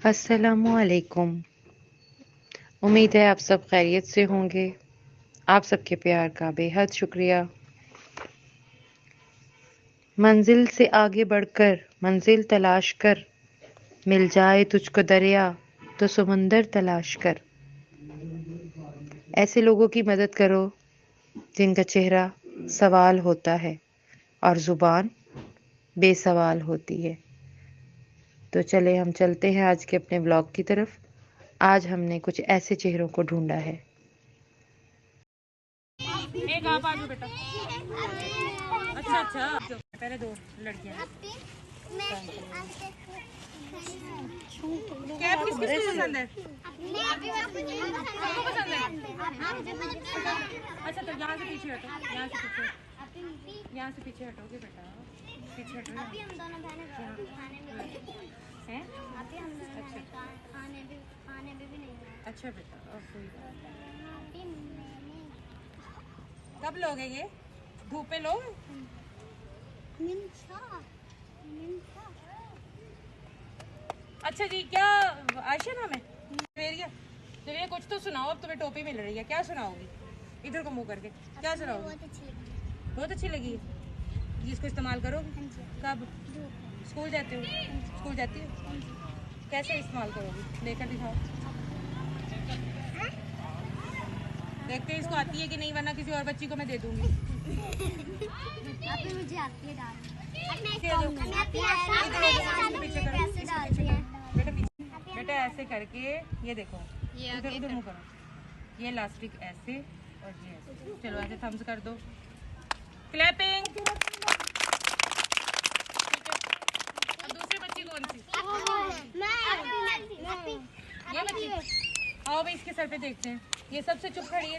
अस्सलामुअलैकुम। उम्मीद है आप सब खैरियत से होंगे। आप सबके प्यार का बेहद शुक्रिया। मंजिल से आगे बढ़कर मंजिल तलाश कर, मिल जाए तुझको दरिया तो समंदर तलाश कर। ऐसे लोगों की मदद करो जिनका चेहरा सवाल होता है और ज़ुबान बेसवाल होती है। तो चले हम चलते हैं आज के अपने ब्लॉग की तरफ। आज हमने कुछ ऐसे चेहरों को ढूंढा है। एक आप आ जाओ बेटा। अच्छा अच्छा, पहले दो लड़कियां। कैप किसको पसंद है? सबको पसंद है। अच्छा तो यहाँ से पीछे हटो, यहाँ से पीछे, यहाँ से पीछे हटोगे बेटा, पीछे हटो हैं। अच्छा बेटा, कोई कब लोगे ये? धूप में लोग? अच्छा जी, क्या आयशा नाम है? तो ये कुछ तो सुनाओ। अब तुम्हें टोपी मिल रही है, क्या सुनाओगी? इधर को मुंह करके क्या सुनाओगी? बहुत अच्छी लगी है। जिसको इस्तेमाल करोगे? कब? स्कूल जाते हो? स्कूल जाती हो? कैसे इस्तेमाल करोगी? लेकर दिखाओ। देखते इसको आती है कि नहीं, वरना किसी और बच्ची को मैं दे दूंगी। मुझे आती है डाल। बेटा ऐसे करके ये देखो, उधर उधर मुंह करो। ये इलास्टिक ऐसे और ये ऐसे। चलो ऐसे थम्स कर दो। क्लैपिंग। अब दूसरी बच्ची कौन सी? ये बच्ची। आओ भाई इसके सर पे देखते हैं। ये सबसे चुप खड़ी है।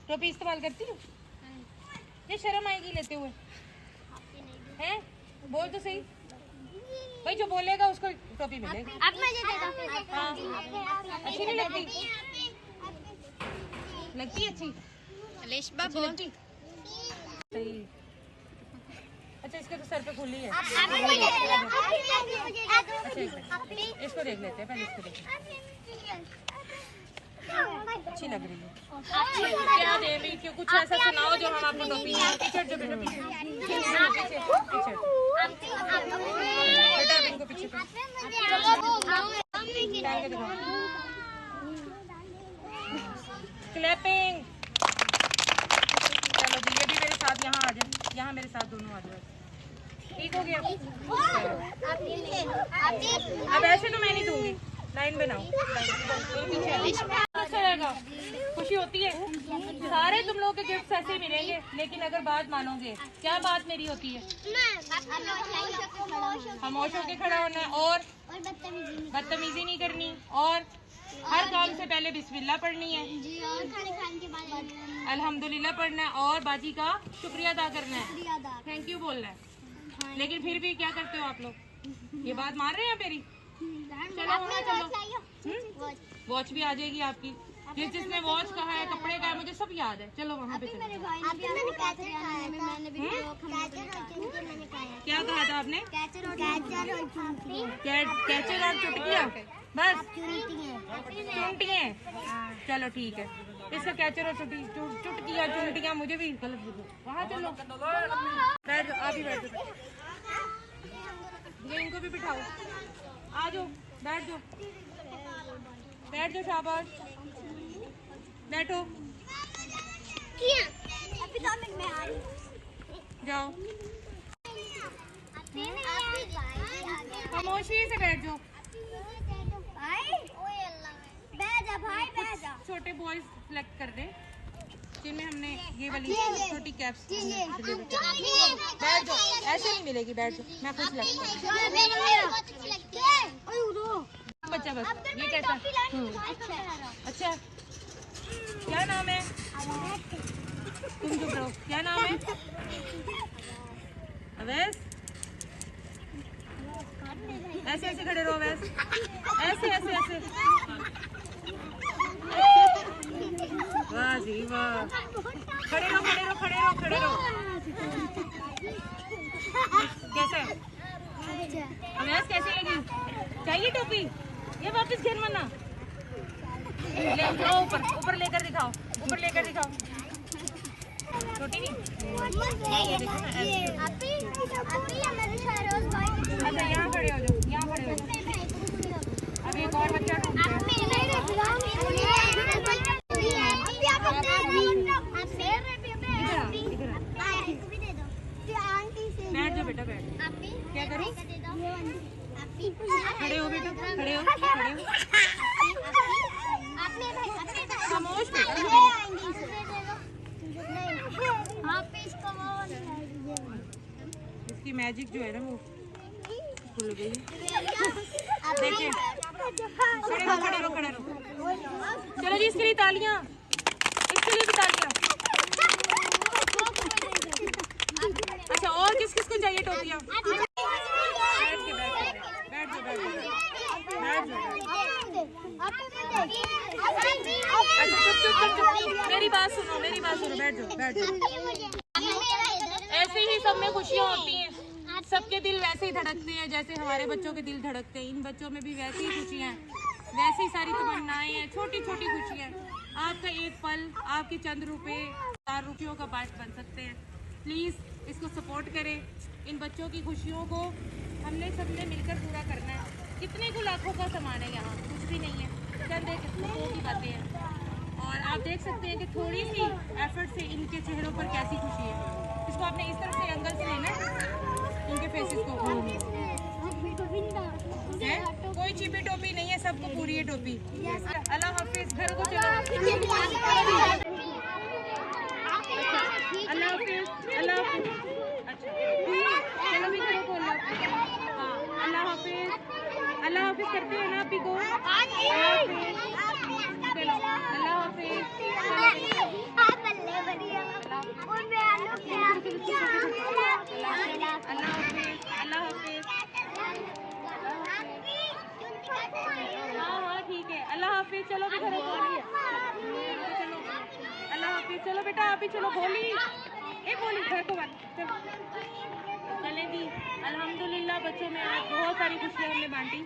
टोपी इस्तेमाल करती हो? ये शर्म आएगी लेते हुए हैं? बोल तो सही भाई, जो बोलेगा उसको टोपी मिलेगी। अब मुझे दे दो। हाँ, अच्छी नहीं लगती? लगती अच्छी? लिशबा अच्छी लगती? सही। अच्छा इसके तो सर पे खुली है। अच्छा एक मिनट, इसको देख लेते हैं पहले, इसको देख। अच्छी लग रही है। क्या दे रही थी? कुछ ऐसा सुनाओ जो हम आपको टोपी। पीछे जो बेटा, पीछे पीछे पीछे बेटा, इनको पीछे क्लैपिंग। चलो जी, ये भी मेरे साथ यहाँ आ जाए, यहाँ मेरे साथ दोनों आ जाओ। ठीक हो गया? अब ऐसे तो मैं नहीं दूंगी, लाइन बनाओ। अच्छा रहेगा, खुशी होती है। सारे तुम लोगों के गिफ्ट ऐसे ही मिलेंगे, लेकिन अगर बात मानोगे। क्या बात मेरी होती है? खामोश होके खड़ा होना है और बदतमीजी नहीं करनी, और हर काम से पहले बिस्मिल्लाह पढ़नी है, अल्हम्दुलिल्लाह पढ़ना है, और बाजी का शुक्रिया अदा करना है, थैंक यू बोलना है। लेकिन फिर भी क्या करते हो आप लोग? ये बात मान रहे हैं मेरी? चलो वॉच भी आ जाएगी आपकी। जिसने वॉच कहा है, कपड़े का है, मुझे सब याद है। चलो वहाँ पे चलो। क्या कहा था आपने? कैचर और चुटकियाँ, बस चुंटियाँ। चलो ठीक है, इसका कैचर और चुटकियाँ चुंटियाँ मुझे भी गलत बोलो। वहाँ चलो, बैठ जाओ, आप ही बैठ जाओ। ये इनको भी बिठाओ, आ जाओ, बैठ जाओ, बैठ जाओ, शाबाश, बैठो, जाओ, खामोशी से बैठ जाओ। छोटे बॉयज सिलेक्ट कर दे जिनमें हमने ये वाली छोटी कैप्स। बैठ जाओ, ऐसे नहीं मिलेगी, बैठ जाओ, मैं खुद सिलेक्ट करूँ। बच्चा बस ये कैसा? अच्छा क्या नाम है? तुम चुप रहो, क्या नाम है? अवैस। ऐसे ऐसे खड़े रहो अवैस, ऐसे ऐसे ऐसे। वाह जी वाह, खड़े रहो खड़े रहो खड़े रहो खड़े रहो। कैसे अवैस, कैसी लगी? चाहिए जाएगी टोपी, ये वापस घेर मना ले जाओ, ऊपर ऊपर लेकर दिखाओ, ऊपर लेकर दिखाओ। छोटी नहीं, ये देखो ना ऐसे। अच्छा यहाँ खड़े हो जाओ, यहाँ खड़े हो जाओ। अब एक और बच्चा ढूंढते हैं। बैठ जाओ बेटा, बैठ। क्या करूं? खड़े हो बेटा, खड़े हो, खड़े हो। खामोश बेटा। इसकी मैजिक जो है ना वो खुल गई। देखिए, खड़े रहो, खड़े रहो, खड़े रहो। चलो जी, इसके लिए तालियां, इसके लिए भी तालियां। अच्छा, और किस किस को चाहिए टोपियां? बैठ के, बैठ के, बैठ जाओ, बैठ जाओ, बैठ जाओ। अच्छा चुप चुप चुप चुप, मेरी बात सुनो, मेरी बात सुनो, बैठ जाओ, बैठ जाओ। ऐसे ही सब में खुशियाँ होती हैं, सबके दिल वैसे ही धड़कते हैं जैसे हमारे बच्चों के दिल धड़कते हैं। इन बच्चों में भी वैसी ही खुशियाँ हैं, वैसी ही सारी तमन्नाएं हैं, छोटी छोटी खुशियाँ। आपका एक पल, आपके चंद रुपए 4 रुपयों का बाइस बन सकते हैं। प्लीज़ इसको सपोर्ट करें। इन बच्चों की खुशियों को हमने सबने मिलकर पूरा करना है। कितने को लाखों का सामान है यहाँ, कुछ भी नहीं है, चंद एक रुपयों की बातें हैं। और आप देख सकते हैं कि थोड़ी सी एफर्ट से इनके चेहरों पर कैसी खुशी है। इसको आपने इस तरफ से एंगल से लेना है, इनके फेसेस को है। कोई छिपी टोपी नहीं है, सबको पूरी है टोपी। अल्लाह हाफिज, घर को चलो। अल्लाह हाफिज, अल्लाह हाफिज। अच्छा चलो भी घर खोल लो। हाँ, अल्लाह हाफिज, अल्लाह हाफिज करते हैं ना अभी को। अल्लाह हाफिज, चलो अल्लाह हाफिज। अल्लाह हाफिज, अल्लाह हाफिज। हाँ हाँ ठीक है, अल्लाह हाफिज। चलो भी घर खोलिए, चलो अल्लाह हाफिज। चलो बेटा आप ही चलो, बोली एक बोली घर को बंद। चलो चलें जी। अल्हम्दुलिल्लाह बच्चों में आज बहुत सारी खुशियाँ हमने बांटी।